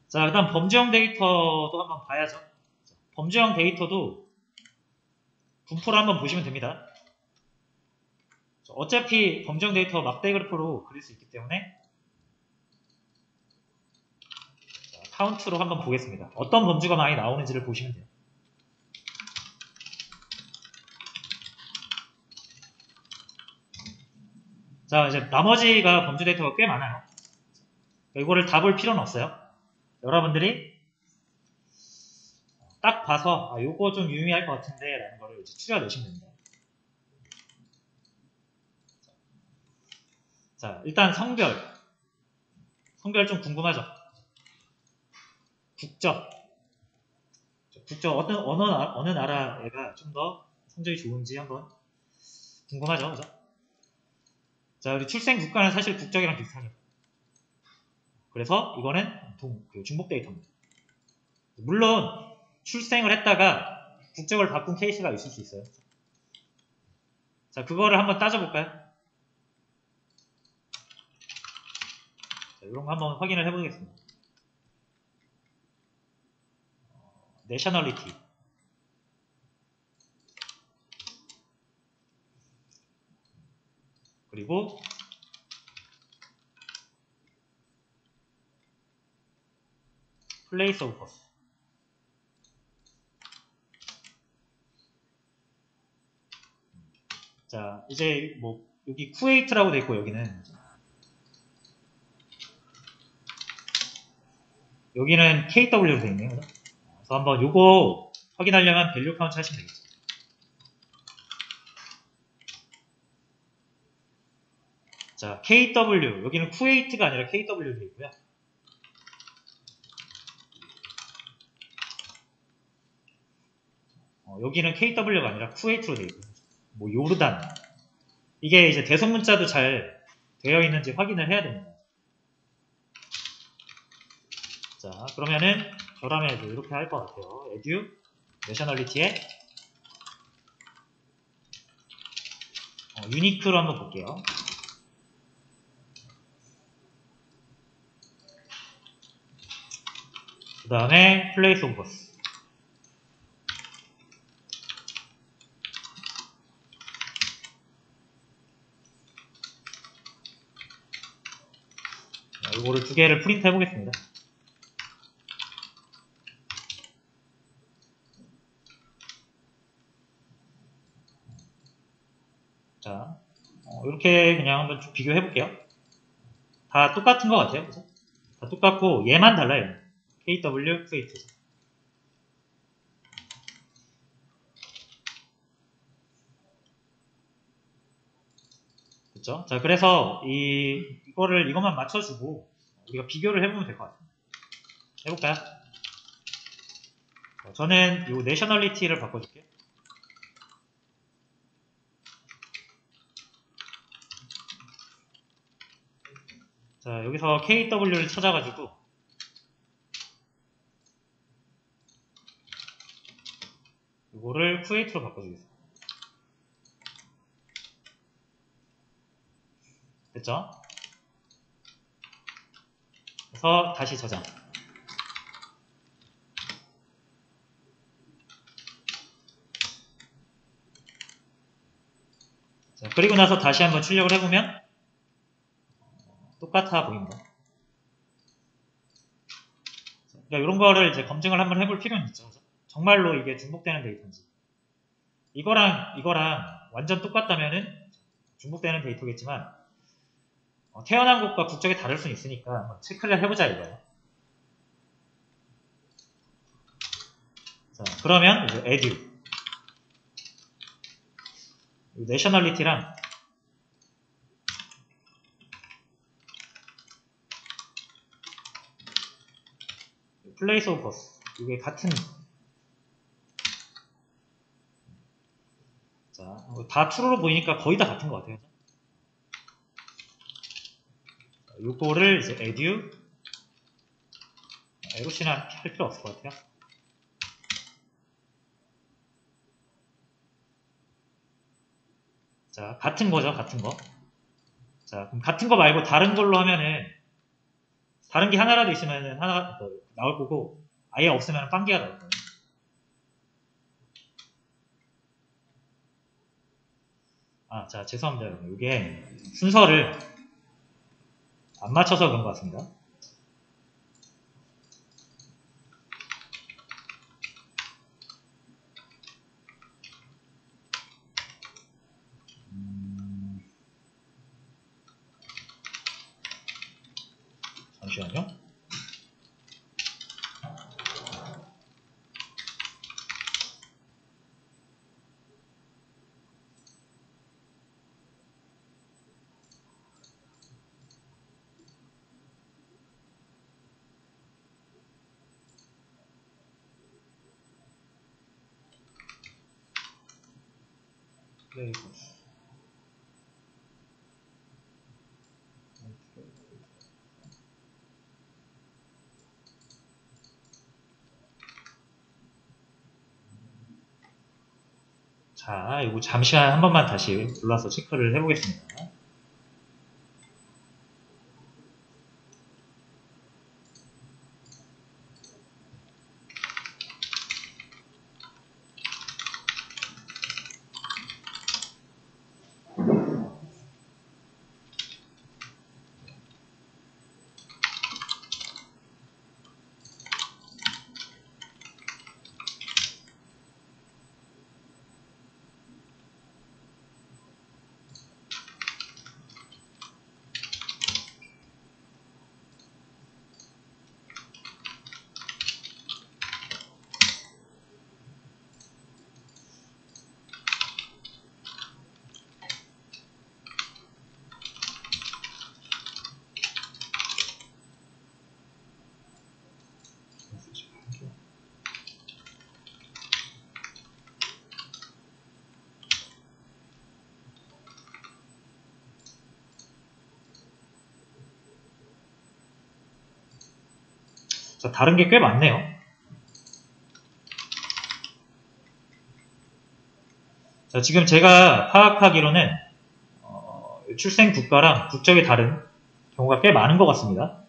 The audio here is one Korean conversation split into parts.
자, 그다음 범주형 데이터도 한번 봐야죠. 범주형 데이터도 분포를 한번 보시면 됩니다. 어차피 범주형 데이터 막대 그래프로 그릴 수 있기 때문에 카운트로 한번 보겠습니다. 어떤 범주가 많이 나오는지를 보시면 돼요. 자, 이제 나머지가 범주 데이터가 꽤 많아요. 이거를 다 볼 필요는 없어요. 여러분들이 딱 봐서 요거 좀 유의할 것 같은데 라는 거를 이제 추려내시면 됩니다. 자, 일단 성별 좀 궁금하죠? 국적 어느 나라 애가 좀 더 성적이 좋은지 한번 궁금하죠? 그죠? 자, 우리 출생 국가는 사실 국적이랑 비슷하죠. 그래서 이거는 중복 데이터입니다. 물론 출생을 했다가 국적을 바꾼 케이스가 있을 수 있어요. 자, 그거를 한번 따져볼까요? 자, 이런 거 한번 확인을 해보겠습니다. 내셔널리티. 그리고 플레이스 오브 버스. 자, 이제 뭐 여기 쿠웨이트라고 돼 있고 여기는 KW로 돼 있네요. 그래서 한번 요거 확인하려면 밸류 카운트 하시면 되겠죠. 자, KW 여기는 쿠웨이트가 아니라 KW로 돼 있고요. 여기는 KW가 아니라 쿠웨이트로 돼 있고요. 뭐 요르단. 이게 이제 대소문자도 잘 되어 있는지 확인을 해야 됩니다. 자, 그러면은 결함에 이렇게 할 것 같아요. edu 내셔널리티에 유니크로 한번 볼게요. 그 다음에 플레이스 오브 버스. 이거를 두 개를 프린트 해보겠습니다. 자, 이렇게 그냥 한번 좀 비교해 볼게요. 다 똑같은 것 같아요. 그죠? 다 똑같고 얘만 달라요. KW, 쿠웨이트. 그쵸? 자, 그래서 이것만 맞춰주고 우리가 비교를 해보면 될 것 같아요. 해볼까요? 저는 이 내셔널리티를 바꿔줄게요. 자, 여기서 KW를 찾아가지고 이거를 쿠웨이트로 바꿔주겠습니다. 됐죠? 그래서 다시 저장. 자, 그리고 나서 다시 한번 출력을 해보면 똑같아 보입니다. 그러니까 이런 거를 이제 검증을 한번 해볼 필요는 있죠. 정말로 이게 중복되는 데이터인지. 이거랑 완전 똑같다면은 중복되는 데이터겠지만 태어난 곳과 국적이 다를 수는 있으니까 한번 체크를 해보자 이거예요. 자, 그러면 이제 edu 내셔널리티랑 플레이스 오브 버스 이게 같은 자, 다 true로 보이니까 거의 다 같은 것 같아요. 요거를 이제 edu 에로시는 할 필요 없을 것 같아요. 자, 같은 거죠, 같은 거. 자, 그럼 같은 거 말고 다른 걸로 하면은 다른 게 하나라도 있으면 하나가 더 나올 거고, 아예 없으면 딴 개가 나올 거예요. 아, 자, 죄송합니다, 여러분. 이게 순서를 안 맞춰서 그런 것 같습니다. 잠시만요. 자, 이거 잠시만 한 번만 다시 불러서 체크를 해보겠습니다. 자, 다른 게 꽤 많네요. 자, 지금 제가 파악하기로는 출생 국가랑 국적이 다른 경우가 꽤 많은 것 같습니다.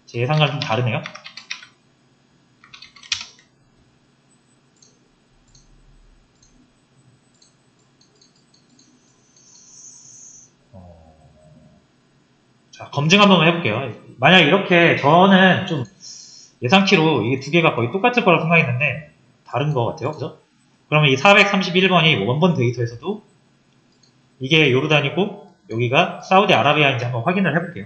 제 예상과는 좀 다르네요. 자, 검증 한번 해볼게요. 만약 이렇게 저는 좀 예상치로 이게 두 개가 거의 똑같을 거라고 생각했는데 다른 것 같아요. 그죠? 그러면 이 431번이 원본 데이터에서도 이게 요르단이고 여기가 사우디아라비아인지 한번 확인을 해볼게요.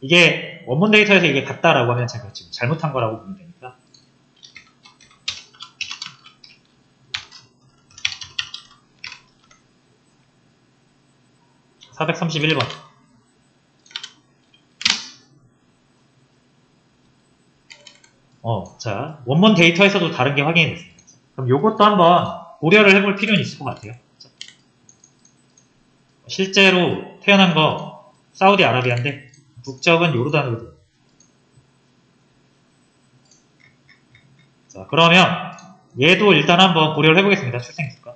이게 원본 데이터에서 이게 같다라고 하면 제가 지금 잘못한 거라고 보면 되니까. (431번) 자, 원본 데이터에서도 다른 게 확인이 됐습니다. 그럼 요것도 한번 고려를 해볼 필요는 있을 것 같아요. 실제로 태어난 거 사우디아라비아인데 국적은 요르단으로. 자, 그러면 얘도 일단 한번 고려를 해보겠습니다. 출생국가.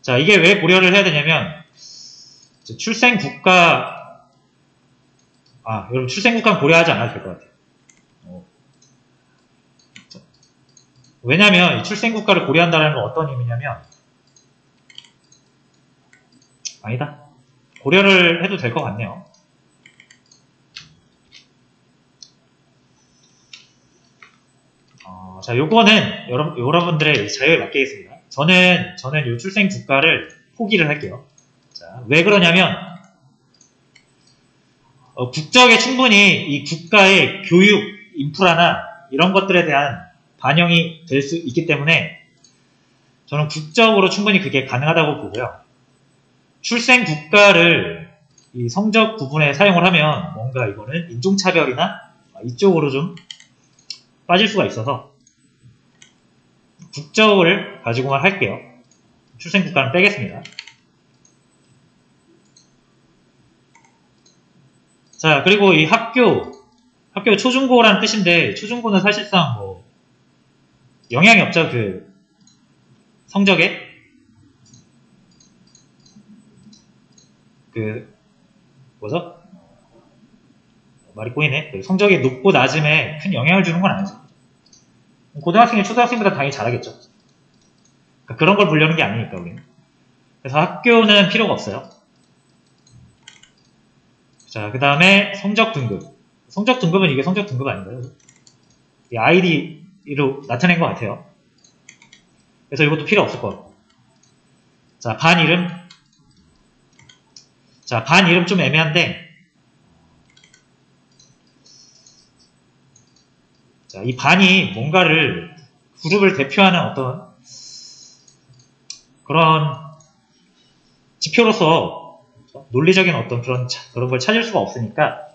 자, 이게 왜 고려를 해야 되냐면 출생국가 여러분 출생국가는 고려하지 않아도 될 것 같아요. 왜냐면 이 출생국가를 고려한다는 건 어떤 의미냐면 아니다. 고려를 해도 될 것 같네요. 자, 요거는 여러분들의 자유에 맡기겠습니다. 저는 이 출생 국가를 포기를 할게요. 자, 왜 그러냐면 국적에 충분히 이 국가의 교육, 인프라나 이런 것들에 대한 반영이 될 수 있기 때문에 저는 국적으로 충분히 그게 가능하다고 보고요. 출생 국가를 이 성적 부분에 사용을 하면 뭔가 이거는 인종차별이나 이쪽으로 좀 빠질 수가 있어서 국적을 가지고만 할게요. 출생 국가는 빼겠습니다. 자, 그리고 이 학교 초중고라는 뜻인데 초중고는 사실상 뭐 영향이 없죠. 그 성적에. 뭐죠? 말이 꼬이네. 성적이 높고 낮음에 큰 영향을 주는 건 아니죠. 고등학생이 초등학생보다 당연히 잘하겠죠. 그러니까 그런 걸 보려는 게 아니니까, 우리는. 그래서 학교는 필요가 없어요. 자, 그 다음에 성적 등급. 성적 등급은 이게 성적 등급 아닌가요? 이 아이디로 나타낸 것 같아요. 그래서 이것도 필요 없을 것 같고. 자, 반 이름. 자, 반 이름 좀 애매한데, 자, 이 반이 뭔가를, 그룹을 대표하는 어떤 그런 지표로서 논리적인 어떤 그런 걸 찾을 수가 없으니까,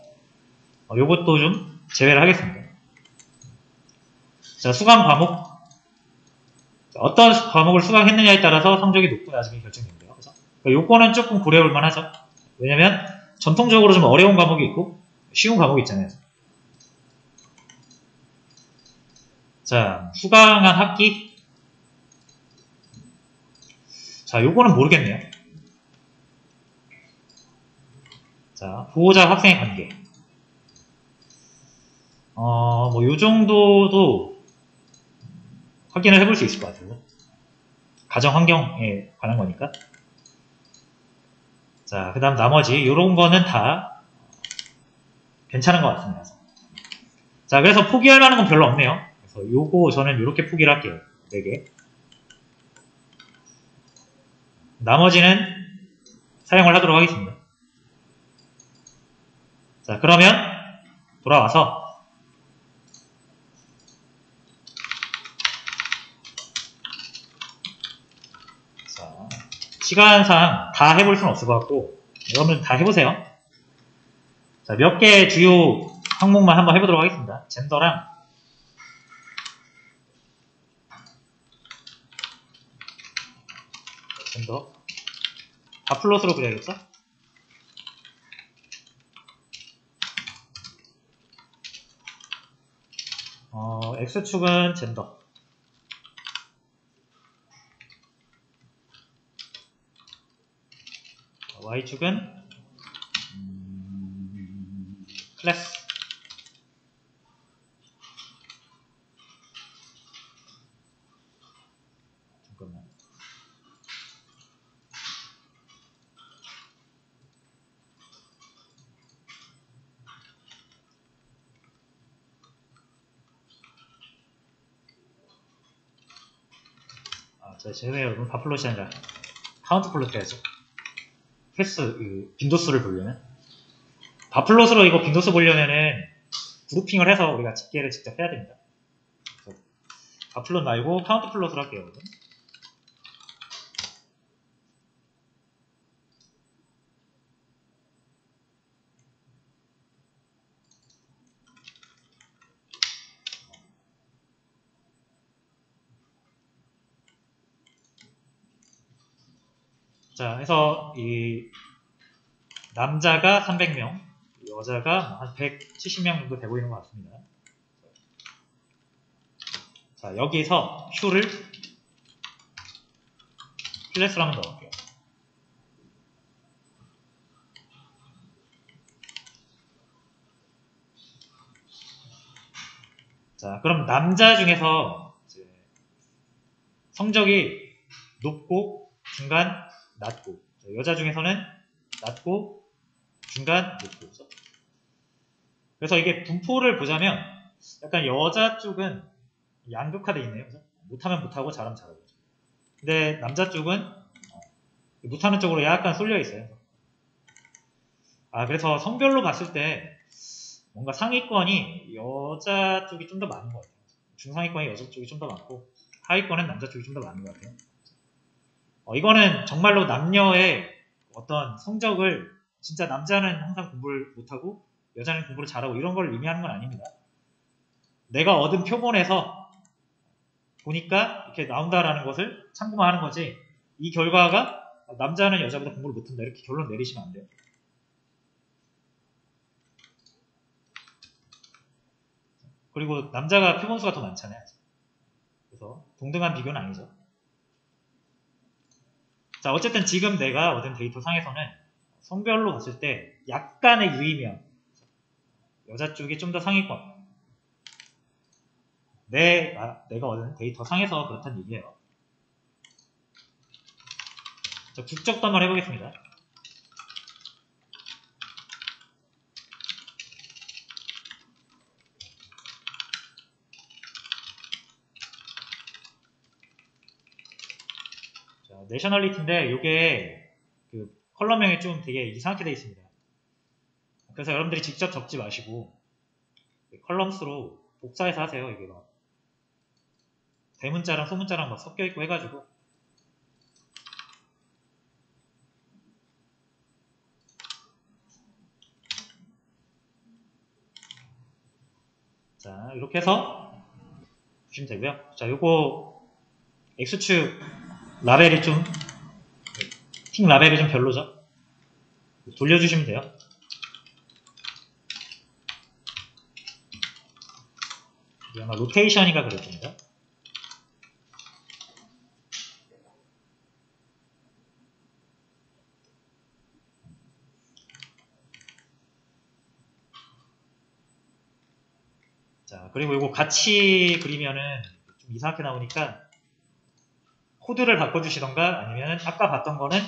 요것도 좀 제외를 하겠습니다. 자, 수강 과목. 자, 어떤 과목을 수강했느냐에 따라서 성적이 높고 낮음이 결정된대요. 그래서 요거는 조금 고려해볼 만하죠. 왜냐면 전통적으로 좀 어려운 과목이 있고 쉬운 과목이 있잖아요. 자, 수강한 학기. 자, 요거는 모르겠네요. 자, 보호자 학생의 관계. 뭐 요 정도도 확인을 해볼 수 있을 것 같아요. 가정 환경에 관한 거니까. 자, 그 다음 나머지 요런 거는 다 괜찮은 것 같습니다. 자, 그래서 포기할 만한 건 별로 없네요. 그래서 요거 저는 요렇게 포기를 할게요. 4개. 나머지는 사용을 하도록 하겠습니다. 자, 그러면 돌아와서 자, 시간상 다 해볼 수는 없을 것 같고 여러분 다 해보세요. 자, 몇 개 주요 항목만 한번 해보도록 하겠습니다. 젠더랑 젠더 다 플롯으로 그려야겠죠? X축은 젠더, Y축은 클래스. 잠깐만. 제가 여러분 다 플롯이 아니라 카운트 플롯 해야죠. 빈도수를 보려면 바플롯으로 이거 빈도수 보려면은 그룹핑을 해서 우리가 집계를 직접 해야 됩니다. 바플롯 말고 카운트 플롯으로 할게요, 여러분. 자, 해서 이 남자가 300명, 여자가 한 170명 정도 되고 있는 것 같습니다. 자, 여기서 휴를 클래스로 한번 넣을게요. 자, 그럼 남자 중에서 이제 성적이 높고 중간 낮고, 여자 중에서는 낮고 중간 높고. 그래서 이게 분포를 보자면 약간 여자 쪽은 양극화되어 있네요. 못하면 못하고 잘하면 잘하고. 근데 남자 쪽은 못하는 쪽으로 약간 쏠려 있어요. 그래서 성별로 봤을 때 뭔가 상위권이 여자 쪽이 좀 더 많은 것 같아요. 중상위권이 여자 쪽이 좀 더 많고 하위권은 남자 쪽이 좀 더 많은 것 같아요. 이거는 정말로 남녀의 어떤 성적을 진짜 남자는 항상 공부를 못하고 여자는 공부를 잘하고 이런 걸 의미하는 건 아닙니다. 내가 얻은 표본에서 보니까 이렇게 나온다라는 것을 참고만 하는 거지 이 결과가 남자는 여자보다 공부를 못한다 이렇게 결론 내리시면 안 돼요. 그리고 남자가 표본수가 더 많잖아요. 그래서 동등한 비교는 아니죠. 자, 어쨌든 지금 내가 얻은 데이터 상에서는 성별로 봤을 때 약간의 유의면, 여자 쪽이 좀 더 상위권. 내가 얻은 데이터 상에서 그렇다는 얘기예요. 자, 국적도 한번 해보겠습니다. 자, 내셔널리티인데 요게 그 컬럼명이 좀 되게 이상하게 되어 있습니다. 그래서 여러분들이 직접 적지 마시고 컬럼스로 복사해서 하세요. 이게 막 대문자랑 소문자랑 막 섞여 있고 해가지고. 자, 이렇게 해서 보시면 되고요. 자, 요거 X축 라벨이 좀 틱 라벨이 좀 별로죠. 돌려주시면 돼요. 이게 아마 로테이션이가 그럴 겁니다. 자, 그리고 이거 같이 그리면은 좀 이상하게 나오니까 코드를 바꿔주시던가 아니면 아까 봤던 거는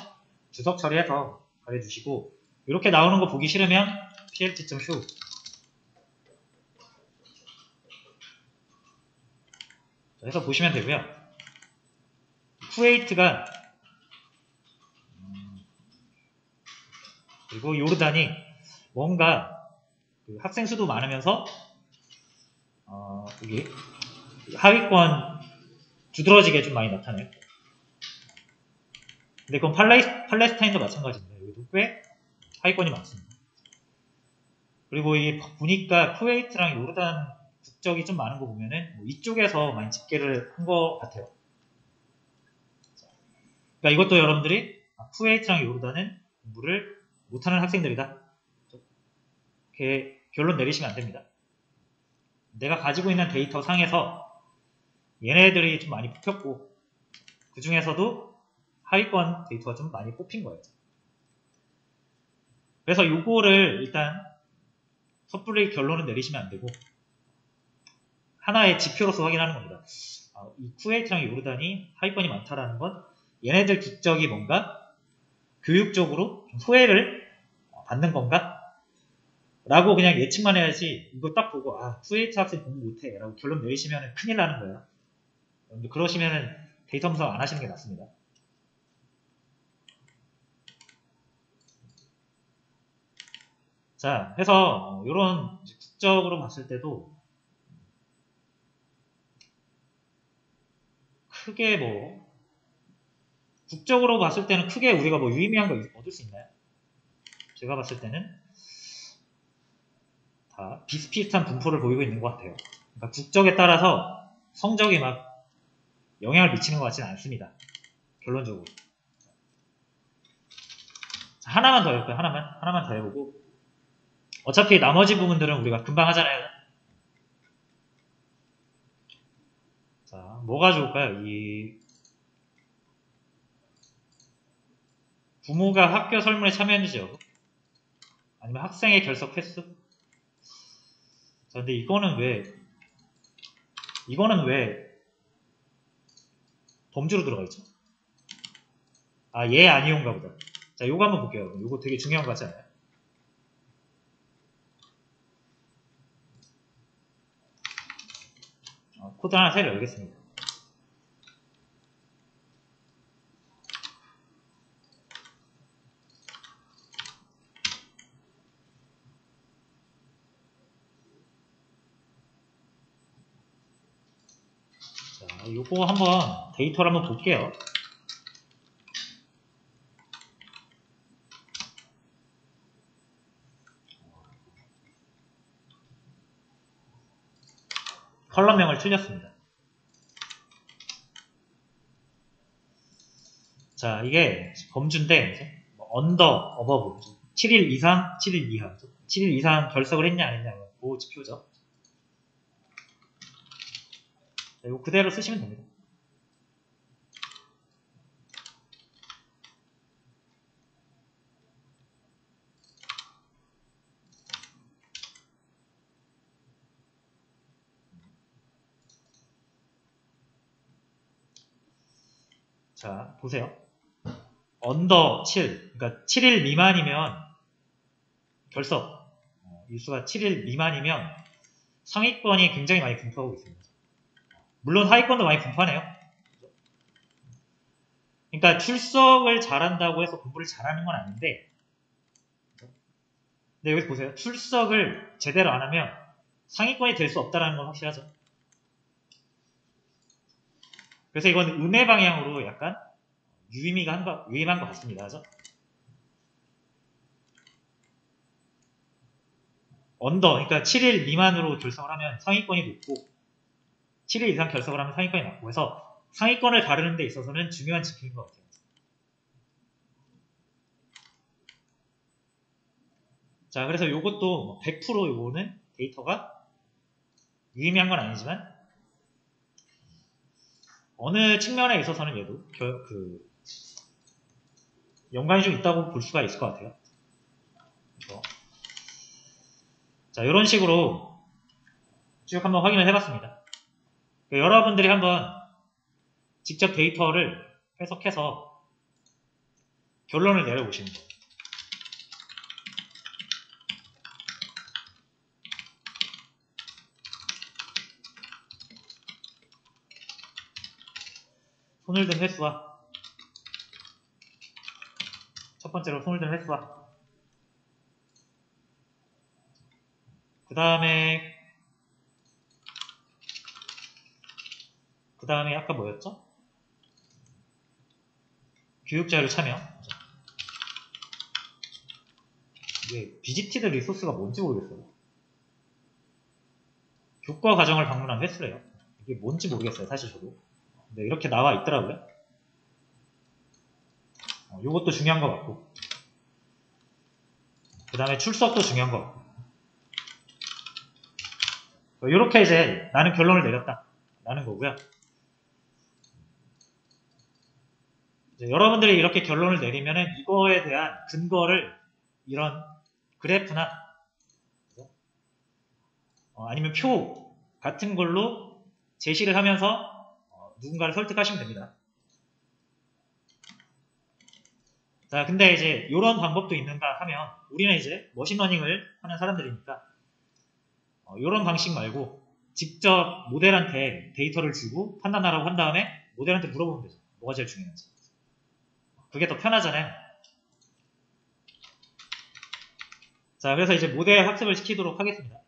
주석 처리해서 가려주시고, 이렇게 나오는 거 보기 싫으면 plt.show. 해서 보시면 되고요. 쿠웨이트가 그리고 요르단이 뭔가 그 학생 수도 많으면서 여기 하위권 두드러지게 좀 많이 나타나요. 근데 그건 팔레스타인도 마찬가지입니다. 여기도 꽤 하위권이 많습니다. 그리고 이 보니까 쿠웨이트랑 요르단 국적이 좀 많은 거 보면은 뭐 이쪽에서 많이 집계를 한 것 같아요. 그러니까 이것도 여러분들이 쿠웨이트랑 요르단은 공부를 못하는 학생들이다. 이렇게 결론 내리시면 안 됩니다. 내가 가지고 있는 데이터 상에서 얘네들이 좀 많이 뽑혔고 그 중에서도 하위권 데이터가 좀 많이 뽑힌 거예요. 그래서 요거를 일단 섣불리 결론을 내리시면 안 되고 하나의 지표로서 확인하는 겁니다. 이 쿠웨이트랑 요르단이 하위권이 많다라는 건 얘네들 국적이 뭔가 교육적으로 좀 소외를 받는 건가? 라고 그냥 예측만 해야지 이거 딱 보고 쿠웨이트 학생 공부 못해 라고 결론 내리시면 큰일 나는 거예요. 그러시면 데이터 분석 안 하시는 게 낫습니다. 자, 해서 이런 국적으로 봤을 때도 크게 뭐 국적으로 봤을 때는 크게 우리가 뭐 유의미한 거 얻을 수 있나요? 제가 봤을 때는 다 비슷비슷한 분포를 보이고 있는 것 같아요. 그러니까 국적에 따라서 성적이 막 영향을 미치는 것 같지는 않습니다. 결론적으로. 자, 하나만 더 해볼까요? 하나만 더 해보고. 어차피 나머지 부분들은 우리가 금방 하잖아요. 자, 뭐가 좋을까요? 이 부모가 학교 설문에 참여했는지요? 아니면 학생의 결석 횟수? 자, 근데 이거는 왜 범주로 들어가 있죠? 얘 아니온가 보다. 자, 요거 한번 볼게요. 요거 되게 중요한 거 같지 않아요? 코드 하나 새로 열겠습니다. 자, 요거 한번 데이터를 한번 볼게요. 컬럼명을 틀렸습니다. 자, 이게 범주인데 언더, 어버브 7일 이상, 7일 이하 7일 이상 결석을 했냐 안 했냐 그 지표죠. 자, 이거 그대로 쓰시면 됩니다. 자, 보세요. 언더 7, 그러니까 7일 미만이면 결석, 일수가 7일 미만이면 상위권이 굉장히 많이 분포하고 있습니다. 물론 하위권도 많이 분포하네요. 그러니까 출석을 잘한다고 해서 공부를 잘하는 건 아닌데, 근데 여기서 보세요. 출석을 제대로 안 하면 상위권이 될 수 없다는 건 확실하죠. 그래서 이건 음의 방향으로 약간 유의미한 것 같습니다. 그죠? 언더, 그러니까 7일 미만으로 결석을 하면 상위권이 높고 7일 이상 결석을 하면 상위권이 낮고 그래서 상위권을 가르는 데 있어서는 중요한 지표인 것 같아요. 자, 그래서 요것도 100% 요거는 데이터가 유의미한 건 아니지만 어느 측면에 있어서는 얘도 연관이 좀 있다고 볼 수가 있을 것 같아요. 그래서 자, 이런 식으로 쭉 한번 확인을 해봤습니다. 그러니까 여러분들이 한번 직접 데이터를 해석해서 결론을 내려보시는 거예요. 손을 든 횟수와 첫 번째로 손을 든 횟수와 그 다음에 아까 뭐였죠? 교육자료 참여. 이게 비지티드 리소스가 뭔지 모르겠어요. 교과 과정을 방문한 횟수래요. 이게 뭔지 모르겠어요. 사실 저도. 근데 이렇게 나와 있더라고요. 요것도 중요한 것 같고 그 다음에 출석도 중요한 것 같고 이렇게 이제 나는 결론을 내렸다 라는 거고요. 이제 여러분들이 이렇게 결론을 내리면은 이거에 대한 근거를 이런 그래프나 아니면 표 같은 걸로 제시를 하면서 누군가를 설득하시면 됩니다. 자, 근데 이제 이런 방법도 있는가 하면 우리는 이제 머신러닝을 하는 사람들이니까 이런 방식 말고 직접 모델한테 데이터를 주고 판단하라고 한 다음에 모델한테 물어보면 되죠. 뭐가 제일 중요한지. 그게 더 편하잖아요. 자, 그래서 이제 모델 학습을 시키도록 하겠습니다.